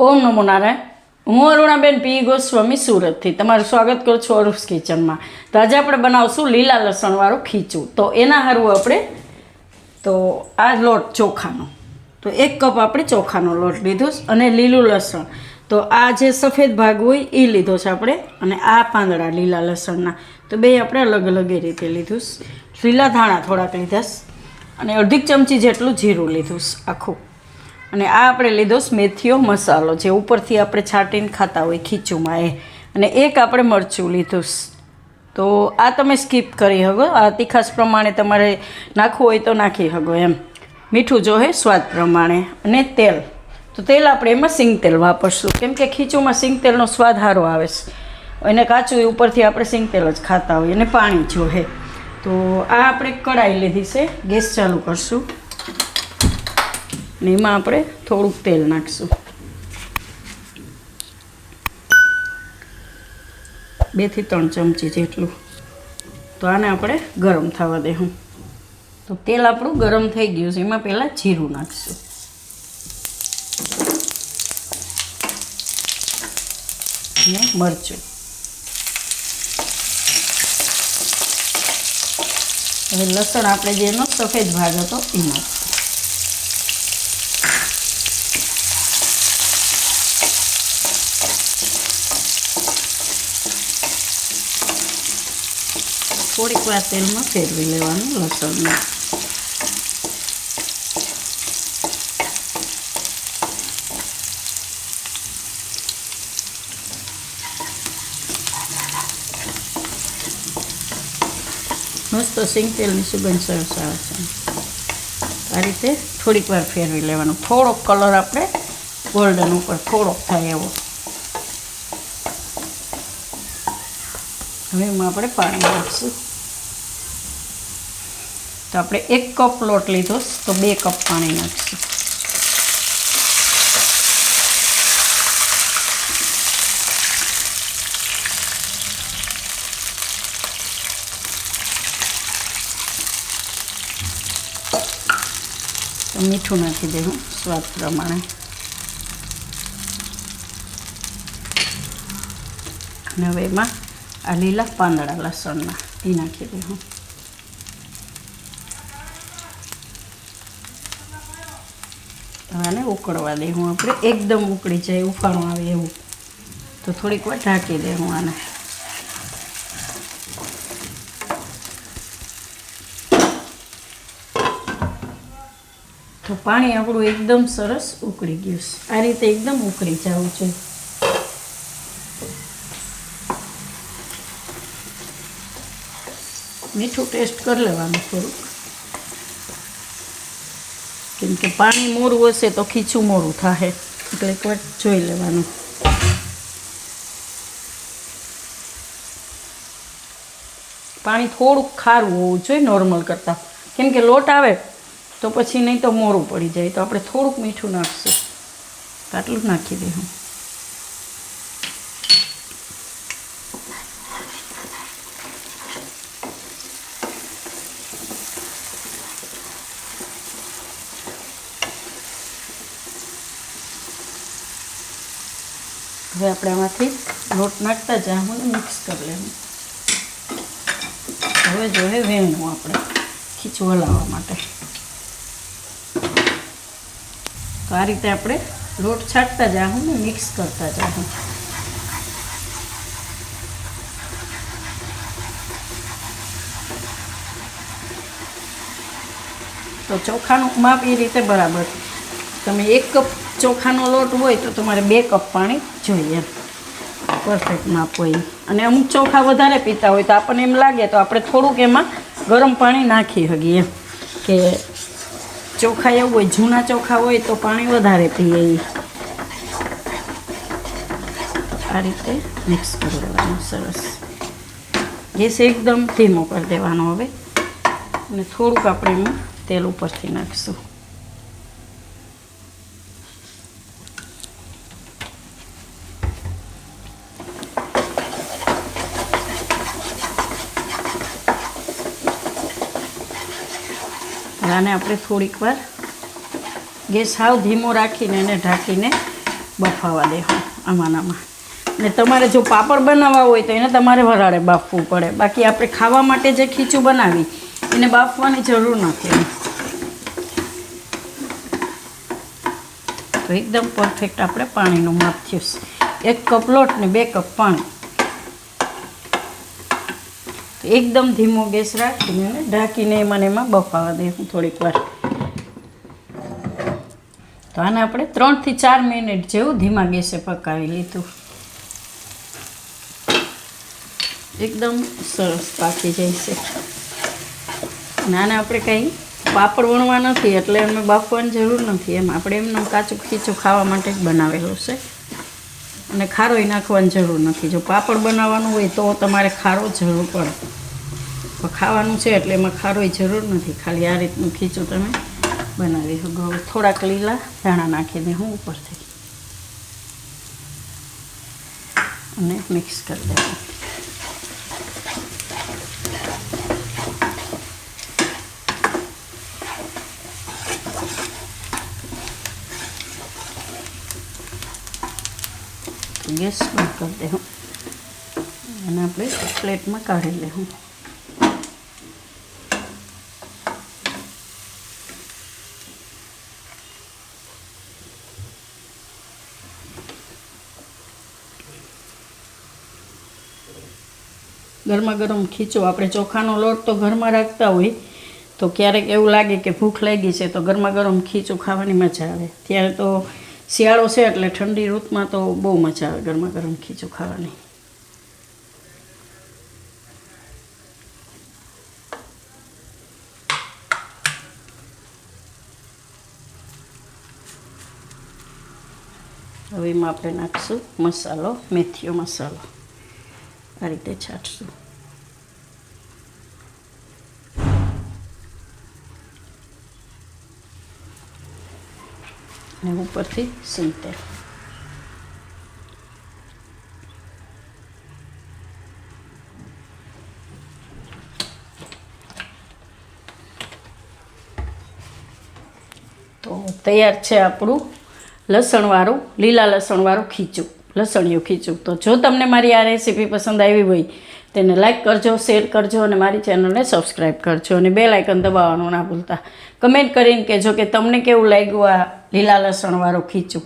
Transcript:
ઓમ નમો નારાયણ. હું અરુણાબેન પી ગોસ્વામી સુરતથી તમારું સ્વાગત કરું છું અરુસ કિચનમાં. તો આજે આપણે બનાવશું લીલા લસણવાળું ખીચું. તો એના સારું આપણે તો આ લોટ ચોખાનો, તો 1 કપ આપણે ચોખાનો લોટ લીધો અને લીલું લસણ, તો આ જે સફેદ ભાગ હોય એ લીધો છે આપણે, અને આ પાંદડા લીલા લસણના તો બે આપણે અલગ અલગ એ રીતે લીધું. લીલા ધાણા થોડાક લીધા અને અડધી ચમચી જેટલું જીરું લીધું આખું. અને આ આપણે લીધો મેથીઓ મસાલો, જે ઉપરથી આપણે છાંટીને ખાતા હોય ખીચુમાં એ. અને એક આપણે મરચું લીધું. તો આ તમે સ્કીપ કરી શકો, આ તીખાશ પ્રમાણે તમારે નાખવું હોય તો નાખી શકો એમ. મીઠું જોહે સ્વાદ પ્રમાણે. અને તેલ, તો તેલ આપણે એમાં સિંગ તેલ વાપરશું, કેમ કે ખીચુમાં સિંગ તેલનો સ્વાદ સારો આવે છે. એને કાચું ઉપરથી આપણે સિંગ તેલ જ ખાતા હોઈએ. અને પાણી જોહે. તો આ આપણે કઢાઈ લીધી છે, ગેસ ચાલુ કરશું ને એમાં આપણે થોડુંક તેલ નાખીશું, 2 થી 3 ચમચી જેટલું. તો આને આપણે ગરમ થવા દેવું. તો તેલ આપણું ગરમ થઈ ગયું છે, એમાં પહેલાં જીરું નાખીશું અને મરચું. હવે લસણ આપણે જેનો સફેદ ભાગ હતો એ નાખીશું. થોડીક વાર તેલમાં ફેરવી લેવાનું લસણને. મસ્ત સિંગ તેલની સુગંધ સરસ આવે છે. આ રીતે થોડીક વાર ફેરવી લેવાનું. થોડોક કલર આપણે ગોલ્ડન ઉપર થોડોક થાય એવો. હવે એમાં આપણે પાણી નાખીશું. તો આપણે 1 કપ લોટ લીધો તો 2 કપ પાણી નાખીશું. તો મીઠું નાખી દેવું સ્વાદ પ્રમાણે. અને હવે એમાં આ લીલા પાંદડા લસણના એ નાખી દેવું. આને ઉકળવા દેવું આપણે, એકદમ ઉકળી જાય, ઉફાણું આવે એવું. તો થોડીક વાર ઢાંકી દેવું આને. તો પાણી આપણું એકદમ સરસ ઉકળી ગયું છે. આ રીતે એકદમ ઉકળી જવું છે. મીઠું ટેસ્ટ કરી લેવાનું થોડુંક, કેમ કે પાણી મોરું હશે તો ખીચું મોરું થાય, એટલે એક વાર જોઈ લેવાનું. પાણી થોડુંક ખારું હોવું જોઈએ નોર્મલ કરતાં, કેમ કે લોટ આવે તો પછી નહીં તો મોરું પડી જાય. તો આપણે થોડુંક મીઠું નાખીશું, આટલું જ નાખી દઈશું. હવે આપણે આમાંથી લોટ નાખતા જાઉં ને મિક્સ કરી લેવું. હવે જોઈએ વેણવું આપણે ખીચું હલાવવા માટે. તો આ રીતે આપણે લોટ છાંટતા જાઉં ને મિક્સ કરતા જાઉં. તો ચોખાનું માપ એ રીતે બરાબર. તમે 1 કપ ચોખાનો લોટ હોય તો તમારે 2 કપ પાણી જોઈએ, પરફેક્ટ માપ હોય. અને અમુક ચોખા વધારે પીતા હોય તો આપણને એમ લાગે તો આપણે થોડુંક એમાં ગરમ પાણી નાખી શકીએ, કે ચોખા એવું હોય, જૂના ચોખા હોય તો પાણી વધારે પીએ. આ રીતે મિક્સ કરી દેવાનું સરસ. ગેસ એકદમ ધીમો કરી દેવાનો હવે. અને થોડુંક આપણે એમાં તેલ ઉપરથી નાખીશું. આને આપણે થોડીક વાર ગેસ હાવ ધીમો રાખીને એને ઢાંકીને બફાવા દેવું આમાંનામાં. ને તમારે જો પાપડ બનાવવા હોય તો એને તમારે વરાળે બાફવું પડે. બાકી આપણે ખાવા માટે જે ખીચું બનાવી એને બાફવાની જરૂર નથી. તો એકદમ પરફેક્ટ આપણે પાણીનું માપ થયું. 1 કપ લોટ ને 2 કપ પાણી. તો એકદમ ધીમો ગેસ રાખીને ઢાંકીને એમાં બફાવા દેવું થોડીક વાર. તો આને આપણે 3 થી 4 મિનિટ જેવું ધીમા ગેસે પકાવી લીધું. એકદમ સરસ પાકી જાય છે. અને આને આપણે કંઈ પાપડ વણવા નથી એટલે અમે બાફવાની જરૂર નથી. એમ આપણે એમને કાચું ખીચું ખાવા માટે જ બનાવેલું છે. અને ખારોય નાખવાની જરૂર નથી. જો પાપડ બનાવવાનું હોય તો તમારે ખારો જરૂર પડે. પણ ખાવાનું છે એટલે એમાં ખારોય જરૂર નથી. ખાલી આ રીતનું ખીચું તમે બનાવી શકો. થોડાક લીલા ધાણા નાખી દે હું ઉપરથી અને મિક્સ કરી દેવું. ગેસ બંધ કરી દેવું અને આપણે પ્લેટમાં કાઢી લેવું. ગરમા ગરમ ખીચું આપણે ચોખાનો લોટ તો ઘરમાં રાખતા હોય તો ક્યારેક એવું લાગે કે ભૂખ લાગી છે તો ગરમા ગરમ ખીચું ખાવાની મજા આવે. ત્યારે તો શિયાળો છે એટલે ઠંડી ઋતુમાં તો બહુ મજા આવે ગરમા ગરમ ખીચું ખાવાની. હવે એમાં આપણે નાખીશું મસાલો, મેથીનો મસાલો. આ રીતે છાંટશું. અને ઉપરથી સિંગ તેલ. તો તૈયાર છે આપણું લસણવાળું લીલા લસણવાળું ખીચું, લસણિયું ખીચું. તો જો તમને મારી આ રેસીપી પસંદ આવી હોય તેને લાઈક કરજો, શેર કરજો અને મારી ચેનલને સબસ્ક્રાઈબ કરજો અને બેલ આઇકન દબાવવાનું ના ભૂલતા. કમેન્ટ કરીને કહેજો કે તમને કેવું લાગ્યું આ લીલા લસણવાળું ખીચું.